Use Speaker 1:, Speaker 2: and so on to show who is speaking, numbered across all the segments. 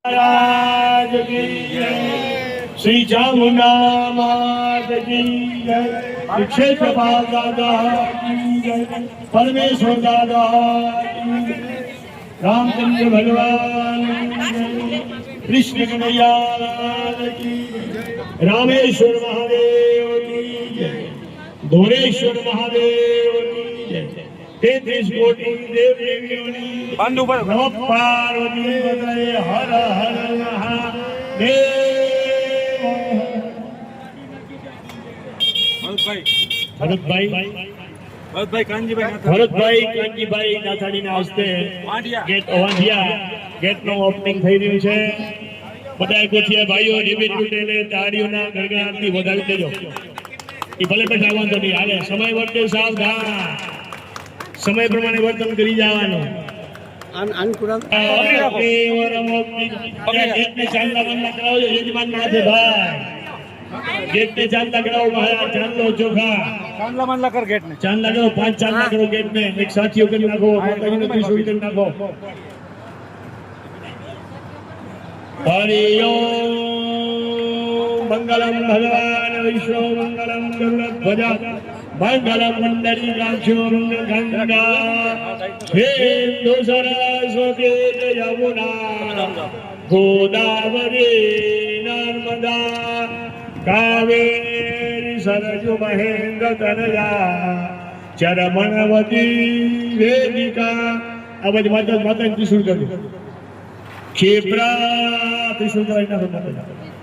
Speaker 1: महाराज की जय, श्री चामुंडा मात की जय, क्षेत्रपाल दादा की जय, परमेश्वर दादा की जय, रामचंद्र भगवान की जय, कृष्ण कन्हैया की जय, रामेश्वर महादेव की जय, धोरेश्वर महादेव की जय, 33 कोटि देव देवियों पार्वती पतये हर हर महादेव। भरतभाई कांजीभाई नाथाણીના હસ્તે ગેટ ઓવાંઢિયા ગેટનો ઓપનિંગ થઈ રહ્યું છે। બધાય કોઠિયા ભાઈઓ નિમિત્ત તૂટેલે તાળીઓના ગણગણાટથી વધાવી દેજો। એ ભલે બેઠા વાંધો નહીં હાલે, સમય વર્તે સાવધાન, સમય પ્રમાણે વર્તન કરી જવાનું। गेट ने चांदला कराओ महाराज, चांदलो चोखा चांदला मानला कर गेट ने चांदला करो, 5 चांदला करो गेट में, एक साथियों कर नाखो, माताजी ने त्रिशूल कर नाखो। हरि ओम मंगलम भगवान विष्णु मंगलम गरुड़ध्वजा मंगलम पुंडरीकाक्षो गंगा सिंधु सरस्वती यमुना गोदावरी नर्मदा कावेरी सरजु महेंद्र तनया चरमणवती वेदिका। अब माता माता त्रिशूल कर क्षेप्रा त्रिशूल कराई नाखो माता।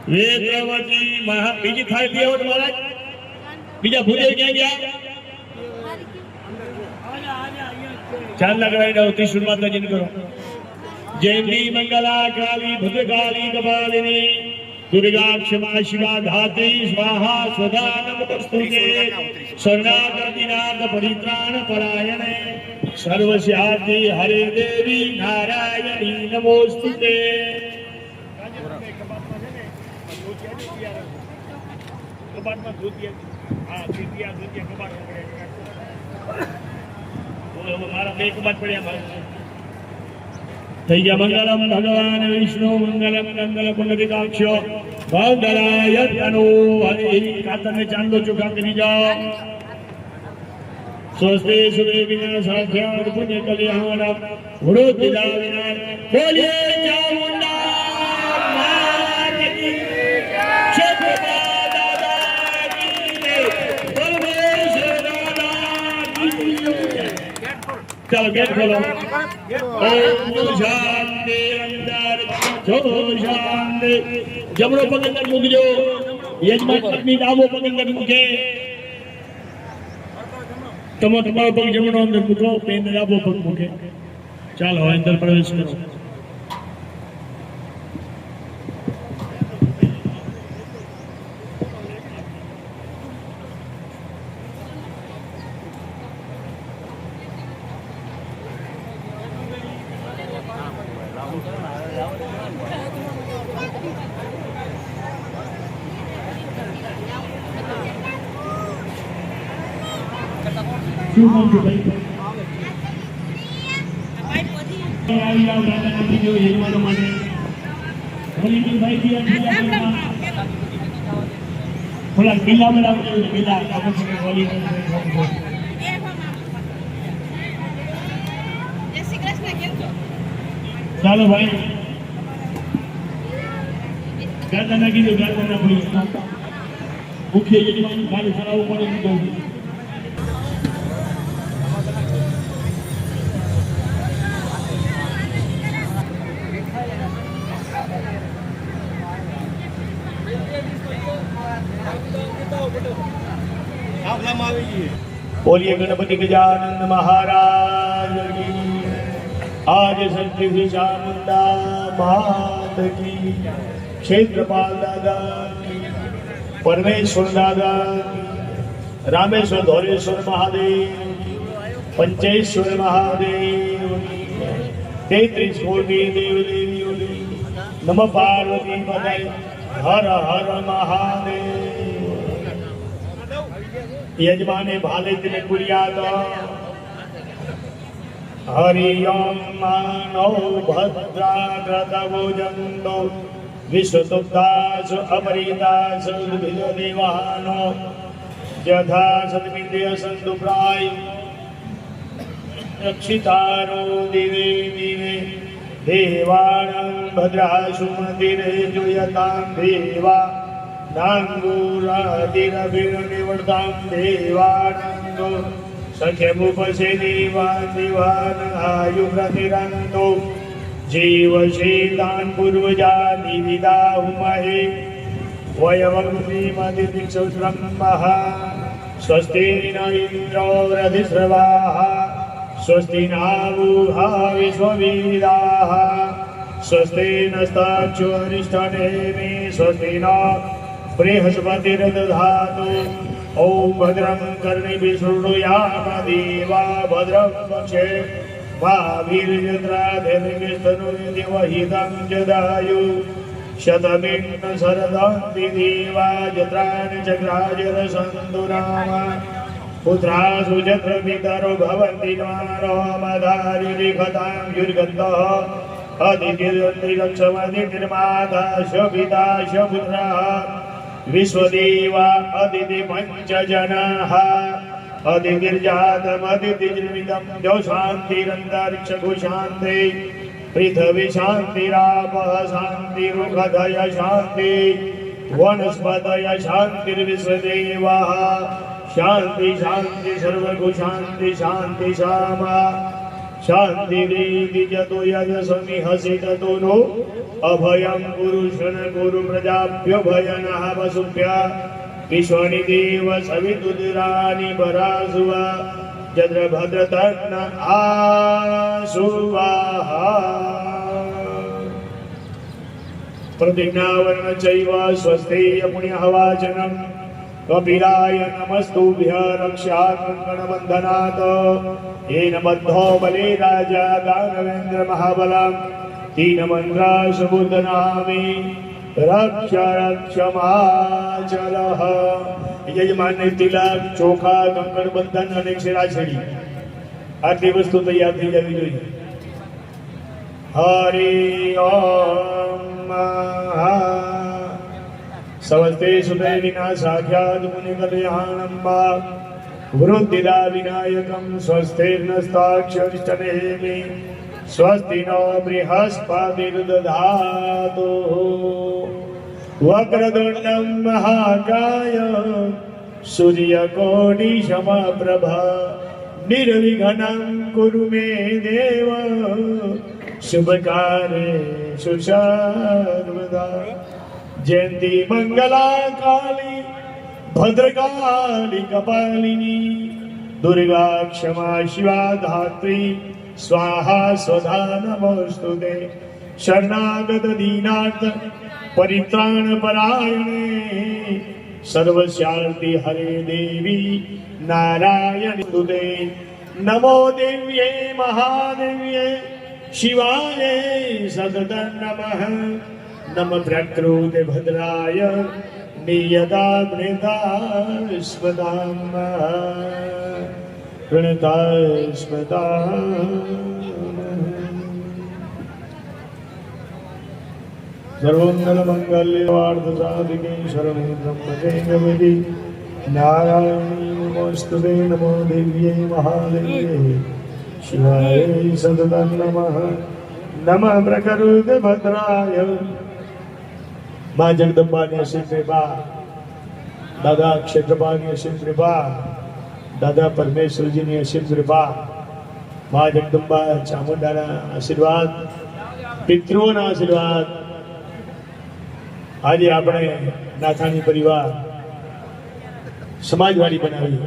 Speaker 1: वेदवती महा बीजी थाई दियो महाराज, बीजा भूले क्या गया चांद लगाई दो, त्रिशूल माता जी ने करो। जयंती मंगला काली भद्रकाली कपालिनी दुर्गा क्षमा शिवा धात्री स्वाहा स्वधा नमोस्तुते शरणागतिनाथ परित्राण परायणे सर्वस्याति हरे देवी नारायणी नमोस्तुते। मंगलम भगवान विष्णु मंगलम मंगल पुंडरीकाक्षो मंगलाय तनो हरि। कातर ने चांदलो चोखा करी जाओ। स्वस्ति सुदेविना साख्या पुण्य कल्याण वृद्धिदा विनाश। बोलिए चामुंडा मात की क्षेत्रपाल दादा की जय, परमेश्वर दादा की जय। चलो गेट खोलो। ओम शांति अंदर जो शांति। जमणो पग अंदर मूकजो, यजमान पत्नी डाबो पग अंदर मूके। તમારો પગ જમણો અંદર મૂકો, પેન ડાબો પગ મૂકે। ચાલો અંદર પ્રવેશ કરો। ચાલો ભાઈ ગાતા નાખી દો, ગાતા નાખી મુખ્ય યજમાન ગાડી ચલાવવું પડે। बोलिए गणपति गजानन महाराज की। आज सत्य श्री चामुंडा मात की, क्षेत्रपाल दादा की, परमेश्वर दादा की, रामेश्वर धोरेश्वर महादेव की, पंचेश्वर महादेव की, 33 कोटि देव देवियों की। नमः पार्वती पतये हर हर महादेव। यजमाने भाले तिने कुरिया हरि ओम मानो भद्राकृतभुजन्तो विश्वतुब्दासु अपरितासु देवानो यथा सद्विद्य सन्तु प्राय रक्षितारो दिवे दिवे देवानां भद्रासु मतिरे जुयतां देवा नाङ्गुरादिरभिर्निवर्तां देवानन्दो सख्यमुपसे देवान् आयुप्रतिरन्तो जीवशीतान् पूर्वजानि विदाहुमहे वयमग्निमतिदिक्षुब्रह्मः स्वस्ति न इन्द्रो रथिस्रवाः स्वस्ति नावुहा विश्ववेदाः स्वस्ति नस्ताक्षरिष्ठनेमि स्वस्ति न बृहस्पतिर्दधातु ॐ भद्रं कर्णिभिः शृणुयाम देवा भद्रं पक्षे वाभिर्यत्राधिर्विस्तनुर्दिवहितं जदायु शतमिन्न शरदन्ति देवा जत्राणि चक्राजरसन्तु राम पुत्रासु यत्र पितरो भवन्ति नारो मदारिरिखतां युर्गन्तः अदितिर्तिरक्षमदितिर्माता शपिता शपुत्रः विश्वदेवा अदिति पञ्चजनाः अदितिर्जातमदितिर्मितं जो शान्तिरन्तरिक्षगो शान्ति पृथिवी शान्तिरापः शान्तिरुषधय शान्ति वनस्पतय शान्तिर्विश्वदेवाः शान्ति शान्ति सर्वगु शान्ति शान्ति शामा शान्तिरेति जतो यजसमिहसि ततो नो अभयं पुरुषन कुरु प्रजाभ्यो भयनः वसुभ्य विश्वनि देव सवितुरानि परासुवा जद्र भद्रतन्न आसुवाः प्रतिज्ञावर्ण चैव स्वस्ति पुण्यहवाचनम् कपिलाय नमस्तुभ्य रक्षाकङ्कणबन्धनात् येन बद्धो बले राजा दानवेन्द्र महाबलं तीन मंत्रा सुबुद्धनामि रक्ष रक्षमाचलः यजमान तिलक चोखा कंकण बंधन અને છેડાછેડી આટલી વસ્તુ તૈયાર થઈ જવી જોઈએ. હરિ ઓમ સ્વસ્તે સુતે વિનાશાખ્યાત મુનિ કલ્યાણમ્બા વૃદ્ધિદા વિનાયકમ સ્વસ્તિર્નસ્તાક્ષરિષ્ઠનેમિ स्वस्ति नो बृहस्पतिर्दधातु वक्रतुण्डं महाकाय सूर्यकोटिसमप्रभा निर्विघ्नं कुरु मे देव शुभकार्येषु सर्वदा. जयन्ती मंगला काली भद्रकाली कपालिनी दुर्गा क्षमा शिवा धात्री स्वाहा स्वधा नमोस्तुते. शरणागत दीनार्थ परित्राण परायणे सर्वस्यार्ति हरे देवी नारायण स्तुते. नमो देव्ये महादेव्ये शिवाय सतत नमः. नम प्रकृते भद्राय नियता प्रणतास्मताम् सर्वमंगलमंगल्यवार्धसाधिके शरणे त्र्यंबके गौरी नारायणी नमोस्तुते. नमो देव्ये महादेव्ये शिवाय सततं नमः. नमः प्रकृते भद्राय. मां जगदंबानी असीम कृपा, दादा क्षेत्रपालनी असीम कृपा, दादा परमेश्वरजीની અસીમ કૃપા, મા જગદંબા ચામુંડાના આશીર્વાદ, પિતૃઓના આશીર્વાદ. આજે આપણે નાથાણી પરિવાર સમાજવાડી બનાવી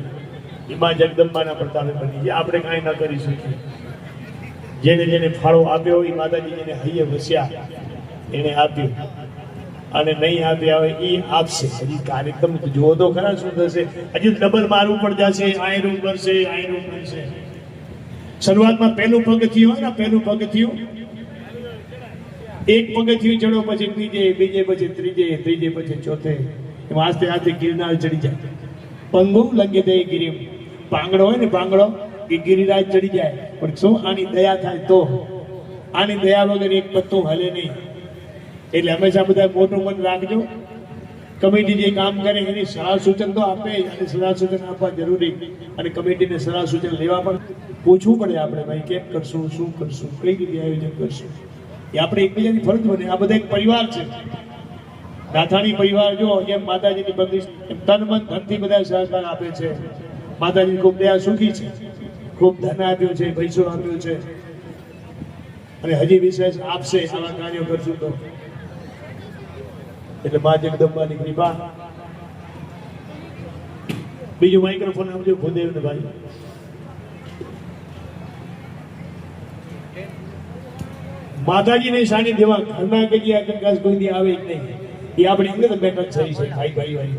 Speaker 1: એ મા જગદંબાના પ્રતાપે બની. જે આપણે કાંઈ ન કરી શકીએ, જેને જેને ફાળો આપ્યો એ માતાજી જેને હૈયે વસ્યા એને આપ્યું, અને નહીં આપ્યા હોય એ આપશે. હજી કાર્યક્રમ જુઓ તો ખરા શું થશે. હજી ડબલ મારવું પણ જશે, આયરું કરશે, આયરું કરશે. શરૂઆતમાં પહેલું પગથિયું હોય ને, પહેલું પગથિયું એક પગથિયું ચડો, પછી બીજે, બીજે પછી ત્રીજે, ત્રીજે પછી ચોથે, એમ આસ્તે આસ્તે ગિરનાર ચડી જાય. પંગુ લગે દે ગિરિમ. પાંગડો હોય ને, પાંગડો
Speaker 2: કે ગિરિરાજ ચડી જાય, પણ શું આની દયા થાય તો? આની દયા વગર એક પત્તો હલે નહીં. એટલે હંમેશા બધા મોટું મન રાખજો. કમિટી જે કામ કરે એની સલાહ સૂચન તો આપે જ, અને સલાહ સૂચન આપવા જરૂરી, અને કમિટીને સલાહ સૂચન લેવા પણ પૂછવું પડે આપણે, ભાઈ કેમ કરશું, શું કરશું, કઈ રીતે આયોજન કરશું, એ આપણે એકબીજાની ફરજ બને. આ બધા એક પરિવાર છે. નાથાણી પરિવાર જો જેમ માતાજીની ભક્તિ તન મન ધનથી બધા સહકાર આપે છે. માતાજી ખૂબ દયા સુખી છે, ખૂબ ધન આપ્યું છે, પૈસો આપ્યો છે, અને હજી વિશેષ આપશે આવા કાર્યો કરશું તો. એટલે મા જગદંબાની કૃપા. બીજું માઇક્રોફોન આપજો ભૂદેવ ને ભાઈ. માતાજીને સાનિધ્યમાં ઘરના કઈ આકાશ કોઈ દી આવે જ નહીં. એ આપણી અંદર બેઠક થઈ છે ભાઈ ભાઈ ભાઈ.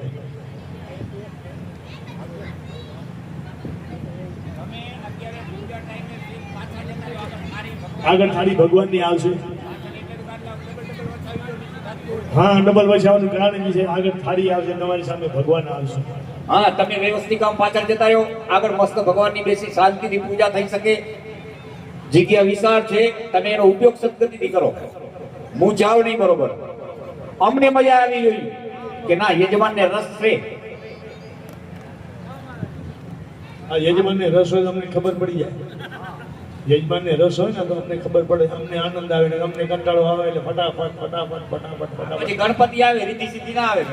Speaker 2: આગળ થાળી ભગવાનની આવશે. હા, ડબલ વસાવાનું કારણ છે. આગળ થાળી આવશે, તમારી સામે ભગવાન આવશે.
Speaker 3: હા, તમે વ્યવસ્થિત કામ પાછળ જતા રહ્યો. આગળ મસ્ત ભગવાનની બેસી શાંતિથી પૂજા થઈ શકે. જગ્યા વિશાળ છે, તમે એનો ઉપયોગ સદગતિથી કરો. મૂંઝાવ નહીં. બરોબર, અમને મજા આવી ગઈ કે ના યજમાનને રસ છે.
Speaker 2: આ યજમાનને રસ હોય તો અમને ખબર પડી જાય. યજમાનને રસ હોય ને તો અમને ખબર પડે, અમને આનંદ આવે ને અમને કંટાળો આવે એટલે ફટાફટ ફટાફટ ફટાફટ ફટાફટ.
Speaker 3: પછી ગણપતિ આવે, રીતિ સિદ્ધિ ના આવે.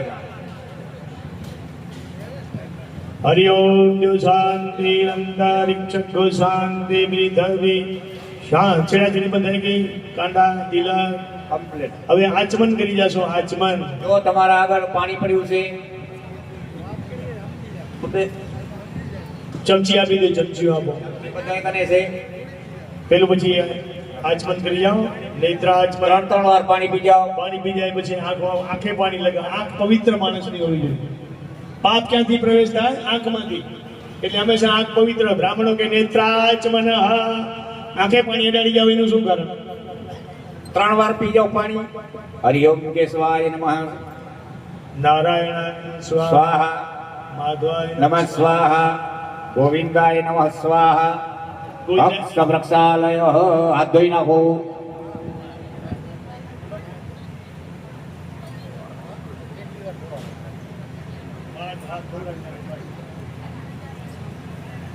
Speaker 2: હરિ ઓમ દેવ શાંતિ અંતરિક્ષ શાંતિ પૃથ્વી શાંતિ. છેડાછેડી બંધાઈ ગઈ. કાંડા તિલક
Speaker 3: કમ્પ્લીટ.
Speaker 2: હવે આચમન કરી જશો. આચમન
Speaker 3: જો તમારા આગળ પાણી પડ્યું છે,
Speaker 2: ચમચી આપી દો, ચમચીઓ આપો.
Speaker 3: બધા કને છે.
Speaker 2: પેલું પછી આચમન કરી જાઓ. નેત્ર આચમન
Speaker 3: 3 વાર પાણી પી જાઓ.
Speaker 2: પાણી પી જાય પછી આંખે પાણી લગાવ. આંખ પવિત્ર માણસની હોવી જોઈએ. પાપ ક્યાંથી પ્રવેશ થાય? આંખમાંથી. એટલે હંમેશા આંખ પવિત્ર. બ્રાહ્મણો કે નેત્રાચમન, આંખે પાણી અડાડી જાવ એનું શું કારણ?
Speaker 3: 3 વાર પી જાઓ પાણી. હરિ ઓમ કેશવાય નમઃ,
Speaker 2: નારાયણ
Speaker 3: સ્વાહા,
Speaker 2: માધવાય
Speaker 3: નમઃ સ્વાહા, ગોવિંદાય નમઃ સ્વાહા. ભક્ત વૃક્ષાલય. હાથ ધોઈ નાખો.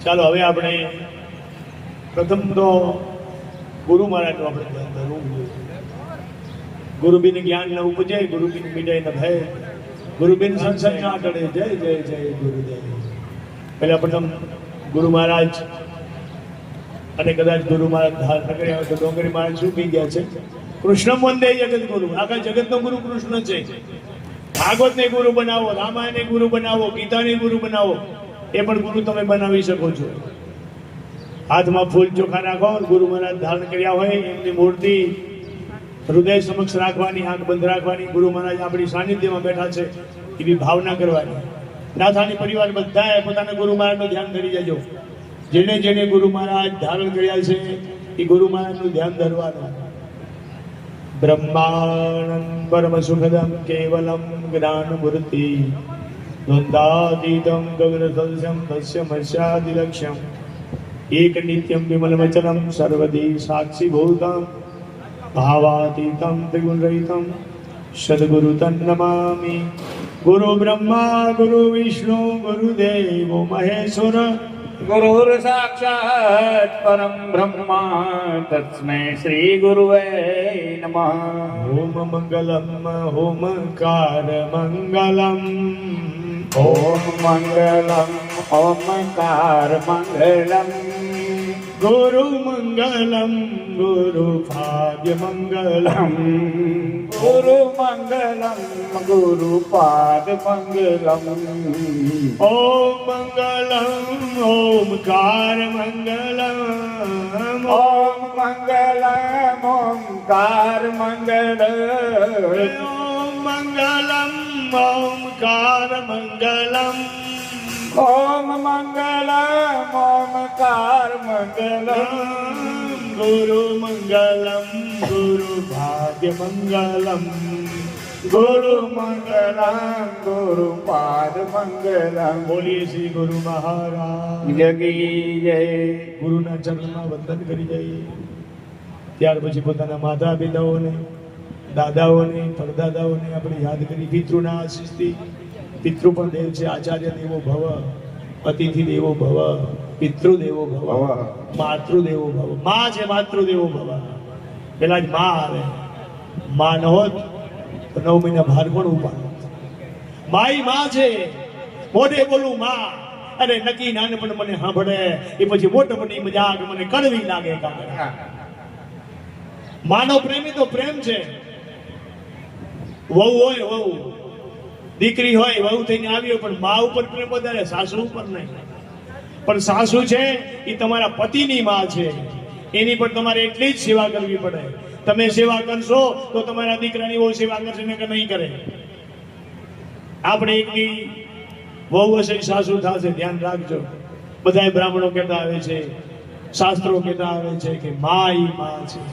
Speaker 2: ચાલો હવે આપણે પ્રથમ તો ગુરુ મહારાજનું આપણે ધ્યાન ધરવું જોઈએ. ગુરુબિન જ્ઞાન ન ઉપજે, ગુરુબિન મીડાય ન ભય, ગુરુબિન સંસદ ના ટળે. જય જય જય ગુરુદેવ. પહેલા પ્રથમ ગુરુ મહારાજ, અને કદાચ ગુરુ મહારાજ ધાર ન કર્યા હોય તો ડોંગરી મહારાજ શું કહી ગયા છે? કૃષ્ણ વંદે જગત ગુરુ. આખા જગતનો ગુરુ કૃષ્ણ છે. ભાગવતને ગુરુ બનાવો, રામાયણને ગુરુ બનાવો, ગીતાને ગુરુ બનાવો, એ પણ ગુરુ તમે બનાવી શકો છો. હાથમાં ફૂલ ચોખા રાખો. ગુરુ મહારાજ ધારણ કર્યા હોય એમની મૂર્તિ હૃદય સમક્ષ રાખવાની, આંખ બંધ રાખવાની. ગુરુ મહારાજ આપણી સાનિધ્યમાં બેઠા છે એવી ભાવના કરવાની. નાથાણી પરિવાર બધાએ પોતાના ગુરુ મહારાજનું ધ્યાન ધરી જજો. જેને જેને ગુરુ મહારાજ ધારણ કર્યા છે એ ગુરુ મહારાજનું ધ્યાન ધરવાનું. બ્રહ્માનંદ પરમ સુખદમ કેવલમ જ્ઞાન મૂર્તિ દ્વંદ્વાતીતમ ગગન સદસ્યમ તસ્ય મસ્યાદિલક્ષ્યમ એક નિત્યમ વિમલ વચનમ સર્વદી સાક્ષી ભૂતમ ભાવાતીતમ ત્રિગુણ રહિતમ સદગુરુ તન્નમામિ. ગુરુ બ્રહ્મા ગુરુ વિષ્ણુ ગુરુદેવો મહેશ્વર
Speaker 3: ગુરુર સાક્ષાત પરમ બ્રહ્મા તસ્મૈ શ્રી ગુરુવે નમઃ.
Speaker 2: ઓમ મંગલમ ઓમકાર મંગલમ
Speaker 3: ઓમ મંગલમ ઓમકાર મંગલમ
Speaker 2: ગુરુ મંગલમ ગુરુ ભાગ્ય મંગલમ
Speaker 3: ગુરુ મંગલમ ગુરુ પાદ મંગલમ
Speaker 2: ઓમ મંગલમ ઓમકાર મંગલમ
Speaker 3: ઓમ મંગલમ ઓમકાર મંગલમ
Speaker 2: ઓમ મંગલમ ઓમકાર મંગલમ
Speaker 3: ઓમ મંગલમ ઓમકાર મંગલમ
Speaker 2: ગુરુ મંગલમ ગુરુ ભાગ્ય મંગલમ ગુરુ મંગલમ ગુરુ પાદ મંગલમ. બોલીએ શ્રી ગુરુ મહારાજ
Speaker 3: જગી જય.
Speaker 2: ગુરુના ચરણમાં વંદન કરી જઈએ. ત્યાર પછી પોતાના માતા પિતાઓને, દાદાઓને, પરદાદાઓને આપણે યાદ કરી પિતૃના આશીષથી. પિતૃ પણ દેવ છે. આચાર્ય દેવો ભવ, અતિથિ દેવો ભવ, પિતૃ દેવો ભવ, માતૃ દેવો ભવ. માં છે માતૃ દેવો ભવ. પેલા જ માં આવે. માં ન હોત તો 9 મહિના ભાર પણ ઉપાડો. માઈ માં છે. મોઢે બોલું માં અને નક્કી નાનપણ મને સાંભળે એ પછી મોટપણની મજાક મને કડવી લાગે. માનો પ્રેમી તો પ્રેમ છે. વહુ હોય વહુ, દીકરી હોય વહુ થઈને આવ્યો, પણ મા ઉપર પ્રેમ વધારે, સાસુ ઉપર નહીં. પણ સાસુ છે એ તમારા પતિની માં છે. એની પણ તમારે એટલી જ સેવા કરવી પડે. તમે સેવા કરશો તો તમારા દીકરાની બહુ સેવા કરશે ને કે નહીં કરે. આપણે એકની વહુ હશે સાસુ થશે, ધ્યાન રાખજો. બધા બ્રાહ્મણો કહેતા આવે છે, શાસ્ત્રો કહેતા આવે છે કે મા ઈ માં છે.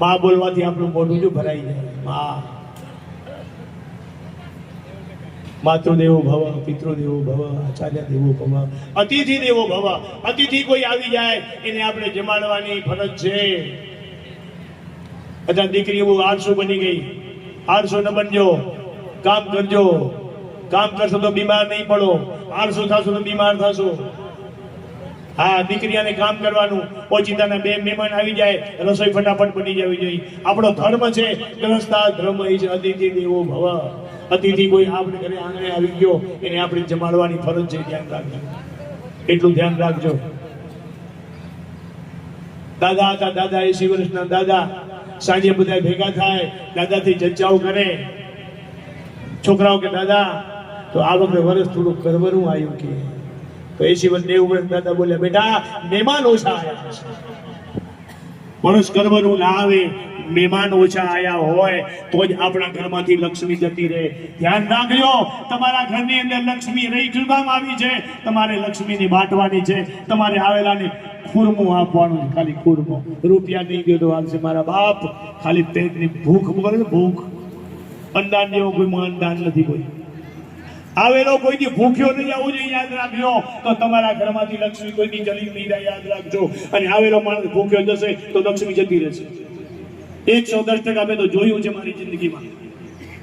Speaker 2: મા બોલવાથી આપણું મોઢું જો ભરાઈ જાય. મા. માતૃદેવો ભવ, પિતૃદેવો ભવ, આચાર્ય દેવો ભવ, અતિથિ દેવો ભવ. અતિથિ કોઈ આવી જાય એને આપણે જમાડવાની ફરજ છે. અત્યારે દીકરી એવું આળસુ બની ગઈ. આળસુ ન બનજો, કામ કરજો. કામ કરશો તો બીમાર નહીં પડો. આળસુ થશો તો બીમાર થશો. હા, દીકરીઓને કામ કરવાનું. ઓચિતાના 2 મહેમાન આવી જાય, રસોઈ ફટાફટ બની જવી જોઈએ. આપણો ધર્મ છે ગ્રહસ્થ ધર્મ એ છે અતિથિ દેવો ભવ. અતિથિ કોઈ આપણે ઘરે આંગણે આવી ગયો એને આપણે જમાડવાની ફરજ છે. ધ્યાન રાખજો, એટલું ધ્યાન રાખજો. દાદા હતા, દાદા 80 વર્ષના દાદા. સાંજે બધા ભેગા થાય, દાદાથી ચર્ચાઓ કરે. છોકરાઓ કે દાદા તો આ વખતે વર્ષ થોડું કરવરું આવ્યું કે. તો 80 વર્ષ 90 વર્ષ દાદા બોલ્યા, બેટા મહેમાન ઓછા આવ્યા છે. વર્ષ કરવરું ના આવે, મહેમાન ઓછા આયા હોય તો જ આપણા ઘરમાંથી લક્ષ્મી જતી રહે. ધ્યાન રાખજો, તમારા ઘરની અંદર લક્ષ્મી રહી જુગામ આવી છે. તમારે લક્ષ્મીની બાંટવાની છે. તમારે આવેલાને ખુરમું આપવાનું છે. ખાલી ખુરમું. રૂપિયા નહીં ગયો તો હાલશે મારા બાપ. ખાલી પેટની ભૂખ બોલે, ભૂખ. અંદાન જેવો કોઈ માનદાન નથી. કોઈ આવેલો કોઈથી ભૂખ્યો નહીં આવું જોઈએ, યાદ રાખજો. તો તમારા ઘરમાંથી લક્ષ્મી કોઈની ચલી નહીં જાય, યાદ રાખજો. અને આવેલો માણસ ભૂખ્યો જશે તો લક્ષ્મી જતી રહેશે. 110% મેં તો જોયું છે મારી જિંદગીમાં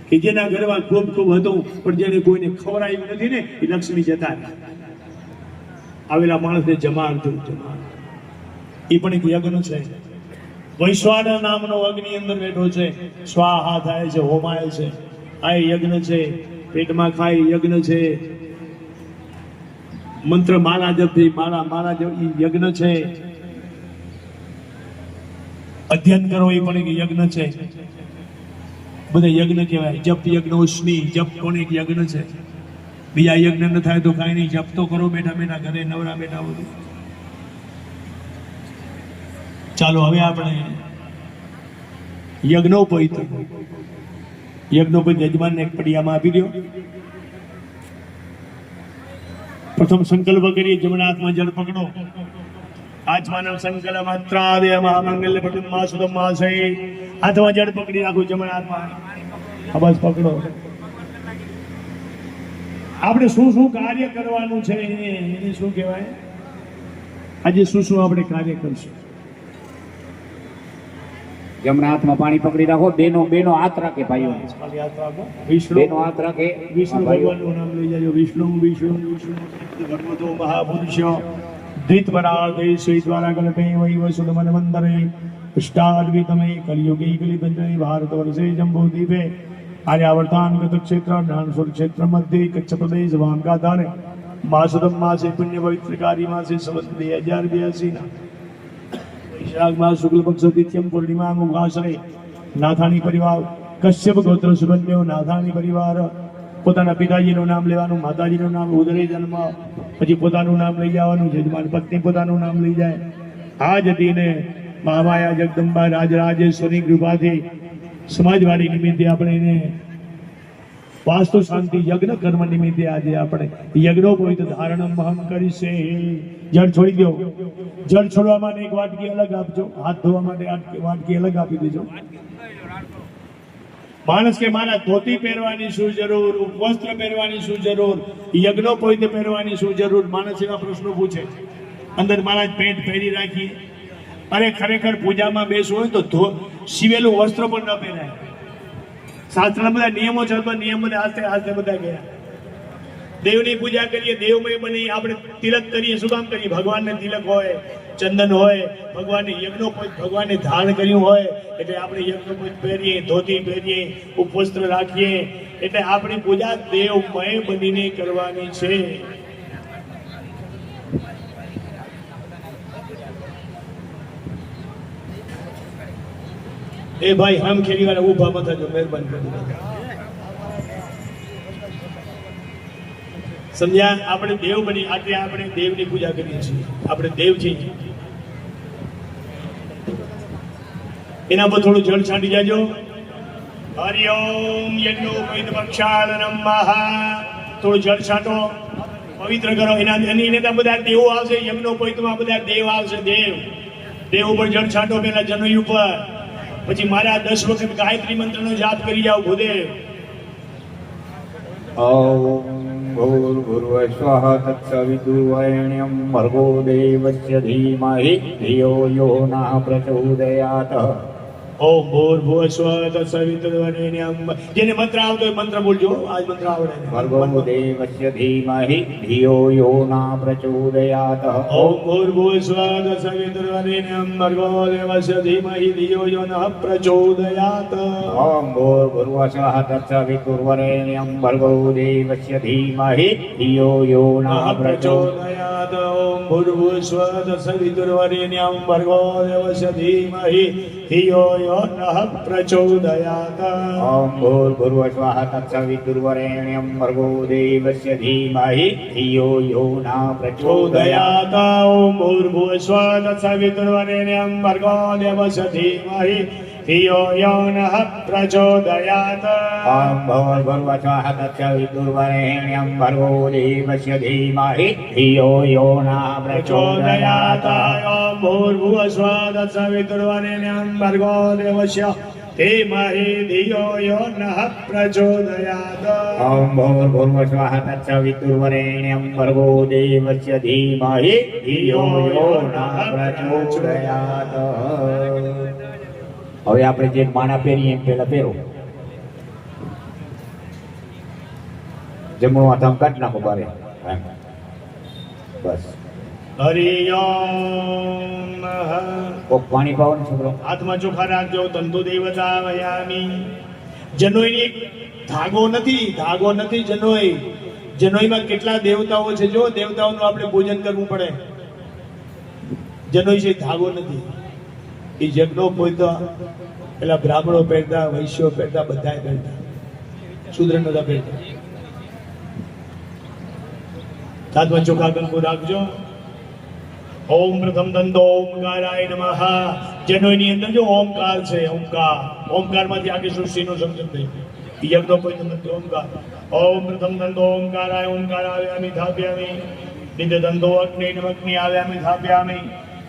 Speaker 2: કે જેના ઘરમાં ખૂબ ખૂબ હતું પણ જેને કોઈને ખવડાવ્યું નથી ને એ લક્ષ્મી જતા રહ્યા. આવેલા માણસને જમાડજો. એ પણ એક યજ્ઞ છે. વૈશ્વાનર નામનો અગ્નિ અંદર બેઠો છે. સ્વાહા થાય છે, હોમાય છે. આ યજ્ઞ છે. પેટમાં ખાય યજ્ઞ છે. મંત્ર માળા જપથી માળા જપ યજ્ઞ છે. અધ્યયન કરો એ પણ એક યજ્ઞ છે. બધા યજ્ઞ કહેવાય. જપ યજ્ઞ ઉષ્મી. જપ પણ એક યજ્ઞ છે. બીજા યજ્ઞ ન થાય તો કાંઈ નહીં. જપ તો કરો બેઠા બેઠા ઘરે, નવરા બેઠા બધું. ચાલો હવે આપણે યજ્ઞોપવિત યજમાનને એક પડિયામાં આપી દો. પ્રથમ સંકલ્પ કરીએ. જમણા હાથમાં જળ પકડો. આત્માનમ સંકલ્પ માત્રાદે મહામંગલ્ય પટુમ્મા સુતમ્માસે. હાથમાં જળ પકડી રાખો. જમણા હાથમાં બસ પકડો. આપણે શું શું કાર્ય કરવાનું છે એને શું કહેવાય? આજે શું શું આપણે કાર્ય કરશું?
Speaker 3: જમણા હાથમાં પાણી પકડી રાખો. બેનો હાથ રાખે ભાઈઓ.
Speaker 2: વિષ્ણુ
Speaker 3: બેનો હાથ રાખે.
Speaker 2: વિષ્ણુ ભગવાનનું નામ લઈ જાજો. વિષ્ણુ વિષ્ણુ વિષ્ણુ ભગવતો મહાપુરુષો દ્વિતપરાર્ધે શ્રી દ્વારા કલ્પે વૈવસુદમન મંદરે અષ્ટાદ્વિતમે કલિયુગે કલિબંધે ભારત વર્ષે જંબૂદ્વીપે આર્યાવર્તાન ગત ક્ષેત્ર જ્ઞાનસુર ક્ષેત્ર મધ્ય કચ્છ પ્રદેશ વાંકાધારે માસુદમ માસે પુણ્ય પવિત્રકારી માસે સંવત 2082 ના વૈશાખ માસ શુક્લ પક્ષ તિથ્યમ પૂર્ણિમા મુગાસરે નાથાણી પરિવાર કશ્યપ ગોત્ર સુબન્યો નાથાણી પરિવાર પોતાના પિતાજીનું નામ લેવાનું, માતાજીનું નામ, ઉદરે જન્મ, પછી પોતાનું નામ લઈ જવાનું, જજમાન પત્ની પોતાનું નામ લઈ જાય. આ જતીને મહામાયા જગદંબા રાજરાજેશ્વરી કૃપાથી સમાજવાડી નિમિત્તે આપણે એને વાસ્તુ શાંતિ યજ્ઞ કર્મ નિમિત્તે આજે આપણે યજ્ઞોપવિત ધારણમ મહમ કરીશે. જળ છોડી દો. જળ છોડવા માટે એક વાટકી અલગ આપજો. હાથ ધોવા માટે વાટકી અલગ આપી દેજો. માણસ કે મારા ધોતી પહેરવાની શું જરૂર, વસ્ત્ર પહેરવાની શું જરૂર, યજ્ઞોપવિત પહેરવાની શું જરૂર? માણસ એવા પ્રશ્નો પૂછે. અંદર મારા પેન્ટ પહેરી રાખીએ. અરે ખરેખર પૂજામાં બેસવું હોય તો સીવેલું વસ્ત્ર પણ ન પહેરાય. શાસ્ત્રના બધા નિયમો છે, તો નિયમ બધા આસ્તે આસ્તે બધા ગયા. દેવની પૂજા કરીએ, દેવમય બની આપણે તિલક કરીએ. શું કામ કરીએ? ભગવાનને તિલક હોય, ચંદન હોય, ભગવાનને યજ્ઞોપવિત, ભગવાનને ધારણ કર્યું હોય એટલે આપણે યજ્ઞોપવિત પહેરીએ, ધોતી પહેરીએ, ઉપવસ્ત્ર રાખીએ. એટલે આપણી પૂજા દેવમય બનીને કરવાની છે. એ ભાઈ હમ ખેરી વાળા ઊભા મત થજો, મહેરબાની કરી. સમજ્યા? આપણે દેવ બની, આજે આપણે દેવની પૂજા કરીએ છીએ. આપણે દેવ છીએ. એના પર થોડું જળ છાંટી જાજો. હરિઓમ યજ્ઞોપવિત પક્ષાલનમ મહા. થોડું જળ છાંટો, પવિત્ર કરો. એના બધા દેવો આવશે. યજ્ઞોપવિતમાં બધા દેવ આવશે. દેવ ઉપર જળ છાંટો પેલા જનોઈ ઉપર. પછી મારા 10 વખત ગાયત્રી મંત્રનો જાપ કરી જાઓ. ભૂદેવ
Speaker 3: ઓમ ભૂર્ભુવઃ સ્વઃ તત્સવિતુર્વરેણ્યં ભર્ગો દેવસ્ય ધીમહિ ધિયો યો નઃ પ્રચોદયાત.
Speaker 2: ઓમ ભૂર્ભુવઃ સ્વઃ તત્સવિતુર્વરેણ્યં. જેને મંત્ર આવતો હોય મંત્ર બોલજો. આજ મંત્ર આવડે.
Speaker 3: ભર્ગો દેવસ્ય ધીમહિ ધિયો યો નઃ પ્રચોદયાત.
Speaker 2: ઓમ ભૂર્ભુવઃ સ્વઃ તત્સવિતુર્વરેણ્યં ભર્ગો દેવસ્ય ધીમહિ ધિયો યો નઃ પ્રચોદયાત.
Speaker 3: ઓમ ભૂર્ભુવઃ સ્વઃ તત્સવિતુર્વરેણ્યં ભર્ગો દેવસ્ય ધીમહિ ધિયો યો નઃ પ્રચોદયાત.
Speaker 2: ઓમ ભૂર્ભુવઃ સ્વઃ તત્સવિતુર્વરેણ્યં ભર્ગો દેવસ્ય ધીમહિ ધિયો યો નઃ પ્રચોદયાત.
Speaker 3: ઓમ ભૂર્ભુવઃ સ્વઃ તત્સવિતુર્વરેણ્યં ભર્ગો દેવસ્ય ધીમહિ ધિયો યો નઃ પ્રચોદયાત.
Speaker 2: પ્રચોદયાત. ઓમ ભૂર્ભુવઃ સ્વઃ તત્સવિતુર્વરેણ્યં ભર્ગો દેવસ્ય ધીમહિ ધિયો યો નઃ પ્રચોદયાત.
Speaker 3: ઓમ ભૂર્ભુવઃ સ્વઃ તત્સવિતુર્વરેણ્યં ભર્ગો દેવસ્ય ધીમહિ ધિયો યો નઃ
Speaker 2: પ્રચોદયાત.
Speaker 3: પ્રચોદયાત.
Speaker 2: ઓમ ભૂર્ભુવઃ સ્વઃ તત્સવિતુર્વરેણ્યં ભર્ગો દેવસ્ય ધીમહિ ધિયો યો નઃ પ્રચોદયાત.
Speaker 3: ઓમ ભૂર્ભુવઃ સ્વઃ તત્સવિતુર્વરેણ્યં ભર્ગો દેવસ્ય ધીમહિ ધિયો યો નઃ પ્રચોદયાત. હવે આપણે જે માણા પહેરીએ એમ પહેલા પહેરો. જમણું હાથ આમ કાઢી નાખો બારે. એમ. બસ.
Speaker 2: હરિ ઓમ નમઃ.
Speaker 3: કોક પાણી પાવો ને છોકરો.
Speaker 2: હાથમાં ચોખા રાખજો. તંતુ દેવતા વયામી. જનોઈની એક ધાગો નથી જનોઈ. જનોઈમાં કેટલા દેવતાઓ છે. જો દેવતાઓનું આપણે પૂજન કરવું પડે. જનોઈ છે, ધાગો નથી. એ યજ્ઞો પોતા પેલા બ્રાહ્મણો પહેરતા, વૈશ્યો પહેરતા, બધા પહેરતા. શૂદ્ર નતા પહેરતા. હાથમાં ચોખા કંકુ રાખજો. ઓમ પ્રથમ દંતો ઓમકારાય નમઃ. જનોઈની અંદર જો ઓમકાર છે. ઓમકારમાંથી આખી સૃષ્ટિનું સમજણ થઈ. યજ્ઞો કોઈ નથી. ઓમકાર. ઓમ પ્રથમ દંતો ઓમકારાય ઓમકારાવ્યામિ થાપ્યામિ. નિત્ય દંતો અગ્નિ નમગ્નિ આવ્યામિ થાપ્યામિ.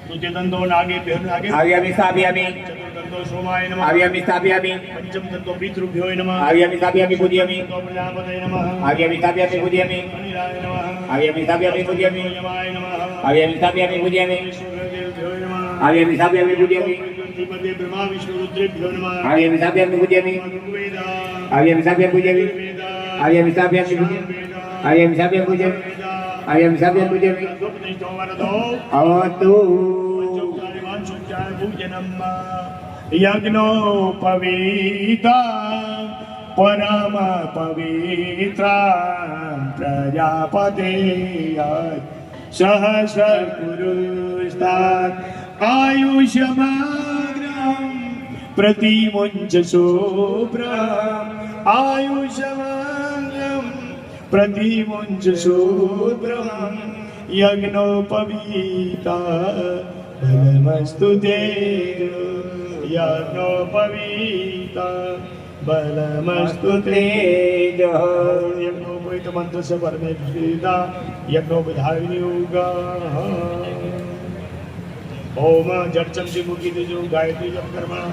Speaker 2: તૃતીય દંતો નાગે નાગે
Speaker 3: આવ્યામિ સ્થાપ્યામિ.
Speaker 2: ચતુર્દંતો સોમાય નમઃ.
Speaker 3: આવ્યામિ સ્થાપ્યામિ.
Speaker 2: પંચમ દંતો પિતૃભ્યો નમઃ.
Speaker 3: આવ્યામિ સ્થાપ્યામિ પૂજયામિ.
Speaker 2: પ્રજાપતये નમઃ.
Speaker 3: આવ્યામિ સ્થાપ્યામિ પૂજયામિ.
Speaker 2: અનિલાય નમઃ.
Speaker 3: આવ્યામિ સ્થાપ્યામિ પૂજયામિ.
Speaker 2: યમાય નમઃ.
Speaker 3: આવ્યામિ સ્થાપ્યામિ પૂજયામિ.
Speaker 2: વિષ્ણુદેવભ્યો નમઃ.
Speaker 3: આવ્યામિ સ્થાપ્યામિ પૂજયામિ.
Speaker 2: શ્રીમદે બ્રહ્મા વિષ્ણુ રુદ્રેભ્યો નમઃ.
Speaker 3: આવ્યામિ સ્થાપ્યામિ પૂજયામિ.
Speaker 2: ઋગ્વેદા
Speaker 3: આવ્યામિ સ્થાપ્યામિ પૂજયામિ.
Speaker 2: વેદા
Speaker 3: આવ્યામિ સ્થાપ્યામિ પૂજયામિ. આવ્યામિ સ્થાપ્યામિ પૂજયામિ. આવ્યામિ સ્થાપ્યામિ પૂજયામિ. અવતુ
Speaker 2: યજ્ઞોપવીતા પરમ પવિત્રા પ્રજાપતે સહસ્રકુરુસ્તાન આયુષ્યમાગ્રમ પ્રતિમુંચ શુભ્રમ આયુષ્યમાગ્રમ પ્રતિમુંચ શુભ્રમ યજ્ઞોપવીતા બલમસ્તુ તે યજ્ઞોપવીતા બલમસ્તુ તે યજ્ઞોપવિત મંત્ર સે પરમેશ્વરીતા યજ્ઞોપધારિણીયુગા ઓમ જળ ચમચી મૂકી દેજો ગાયત્રી જપ કરવા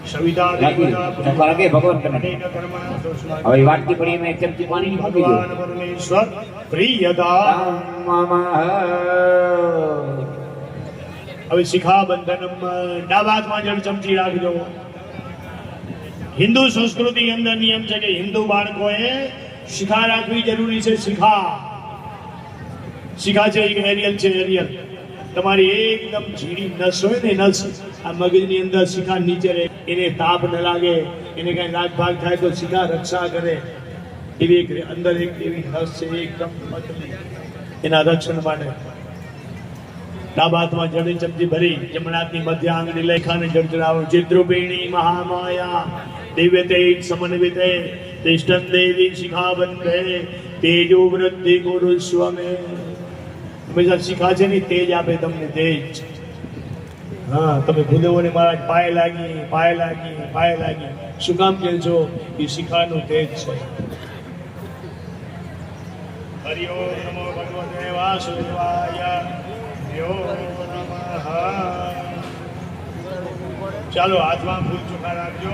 Speaker 2: સવિતા
Speaker 3: રાખી
Speaker 2: દેવતા
Speaker 3: ચમકા લાગે ભગવાન કરે
Speaker 2: અનેક કર્મણા દોષમાં
Speaker 3: હવે એ વાટકી પડી એમાં એક ચમચી પાણી મૂકી દો
Speaker 2: ભગવાન પરમેશ્વર પ્રિયતા હવે શિખાબંધનમ ડાબા હાથમાં જળ ચમચી રાખજો હિન્દુ સંસ્કૃતિ અંદર નિયમ છે કે હિન્દુ બાળકોએ શિખા રાખવી જરૂરી છે શિખા છે એક એરિયલ છે એરિયલ તમારી એકદમ ઝીણી નસ હોય ને નસ આ મગજની અંદર શિખા નીચે રહે એને તાપ ન લાગે એને કઈ લાગ ભાગ થાય તો શિખા રક્ષા કરે એવી એક અંદર એક એવી નસ છે એકદમ પતલી એના રક્ષણ માટે ડાબા હાથમાં જળની ચમચી ભરી જમણા હાથની મધ્ય આંગળી લેખાને જળ ચડાવો ચિદ્રુપિણી મહામાયા દિવ્ય તેજ સમન્વિતે તિષ્ઠન દેવી શિખાબંધે તેજો વૃદ્ધિ ગુરુ સ્વમે હંમેશા શિખા છે ને તેજ આપે તમને તેજ હા તમે ભૂદેવોને મહારાજ પાય લાગી શું કામ કહે છો એ શિખાનું તેજ છે હરિ ઓમ નમો ભગવતે વાસુદેવાય યો નમઃ ચાલો હાથમાં ફૂલ ચોખા રાખજો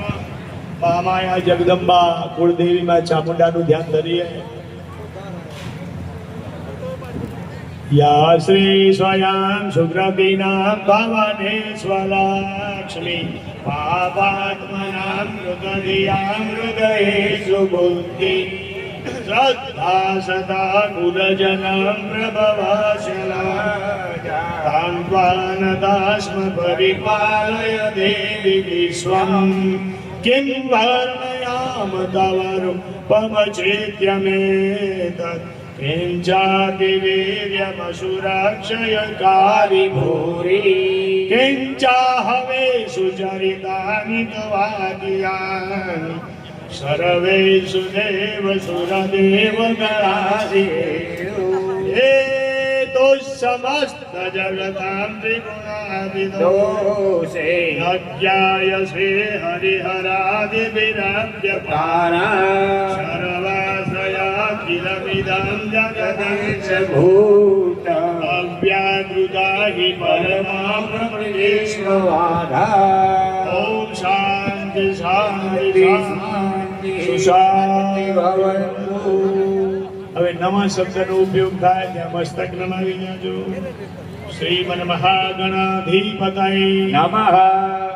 Speaker 2: મહામાયા જગદંબા કુળદેવીમાં ચામુંડાનું ધ્યાન ધરીએ યા શ્રી સ્વયં સુગ્રવીના ભવને સ્વલક્ષ્મી પાપાત્મનાં મૃગધિયાં હૃદયેષુ બુદ્ધિ શ્રદ્ધા સદા કુલજનં પ્રભવશલા તાન્વાનદાસ્મ પરિપાલય દેવી વિશ્વં કિં વર્ણયામ તવ રૂપમચેત્યમેતત્ કિંચાતિ વીર્યમસુરાક્ષયકારી ભૂરી કિંચાહવે સુચરિતાનિ તવાદિયાનિ સર્વેષુ દેવ સુરદેવ ગણાધિ હે તો સમસ્ત જગતાં ત્રિગુણાદિદો અજ્ઞાયસે હરિહરાદિવિરભ્ય પારા સર્વાશ્રયાખિલમિદં જગદીશ ભૂત અવ્યાકૃતા હિ પરમા પ્રમેશ્વરાધા ઓમ શાંતિ શાંતિ શાંતિ સુશાંતિ ભવન્તુ હવે નવા શબ્દનો ઉપયોગ થાય ત્યાં મસ્તક નમાવી જાજો શ્રીમન મહાગણાધિપતય
Speaker 3: નમઃ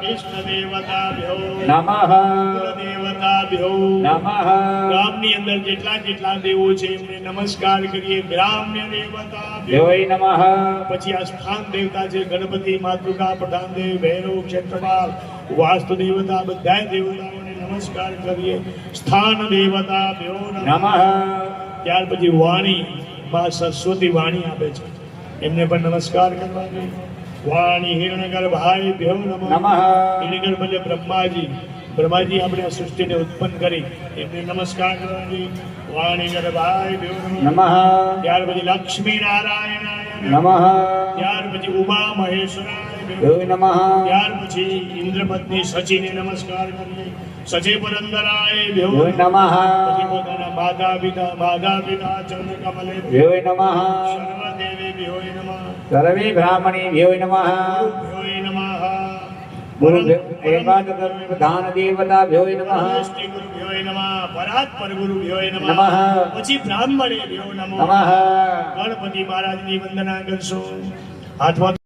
Speaker 2: ઇષ્ટ દેવતાભ્યો
Speaker 3: નમઃ
Speaker 2: કુલદેવતાભ્યો
Speaker 3: નમઃ
Speaker 2: ગામની અંદર જેટલા દેવો છે એમને નમસ્કાર કરીએ ગ્રામ્ય દેવતાભ્યો
Speaker 3: દેવય નમઃ
Speaker 2: પછી આ સ્થાન દેવતા છે ગણપતિ માતૃકા પઠાણદેવ ભૈરવ ક્ષેત્રપાલ વાસ્તુ દેવતા બધા દેવતાઓને નમસ્કાર કરીએ સ્થાન દેવતાભ્યો
Speaker 3: નમઃ
Speaker 2: ત્યાર પછી વાણી માં સરસ્વતી વાણી આપે છે એમને પણ નમસ્કાર કરવા જોઈએ વાણી હિરણ્યગર્ભાય ભ્યો નમઃ
Speaker 3: નમઃ
Speaker 2: હિરણ્યગર્ભ એટલે બ્રહ્માજી આપણે આ સૃષ્ટિને ઉત્પન્ન કરી એમને નમસ્કાર કરવા જોઈએ વાણી ગર્ભાય ભ્યો નમઃ
Speaker 3: નમઃ
Speaker 2: ત્યાર પછી લક્ષ્મી નારાયણાય
Speaker 3: નમઃ
Speaker 2: ત્યાર પછી ઉમા મહેશ્વરાય ભ્યો
Speaker 3: દેવય નમઃ
Speaker 2: ત્યાર પછી ઇન્દ્રપત્ની સચીને નમસ્કાર કરીએ સચે પુરંદરાય ભ્યો
Speaker 3: દેવય નમઃ
Speaker 2: પછી પોતાના માતા પિતા ચરણ કમલે
Speaker 3: દેવય નમઃ
Speaker 2: સર્વદેવી ભ્યોય નમઃ
Speaker 3: સર્વે બ્રાહ્મણે દેવય નમઃ
Speaker 2: ભ્યોય નમઃ
Speaker 3: ગુરુ પ્રેમાદ પ્રધાન દેવતા ભ્યોય નમઃ
Speaker 2: પરમેષ્ટિ ગુરુ ભ્યોય નમઃ પરાત્પર ગુરુ ભ્યોય નમઃ
Speaker 3: નમઃ
Speaker 2: પછી બ્રાહ્મણે ભ્યો નમઃ
Speaker 3: નમઃ
Speaker 2: ગણપતિ મહારાજની વંદના કરશો હાથમાં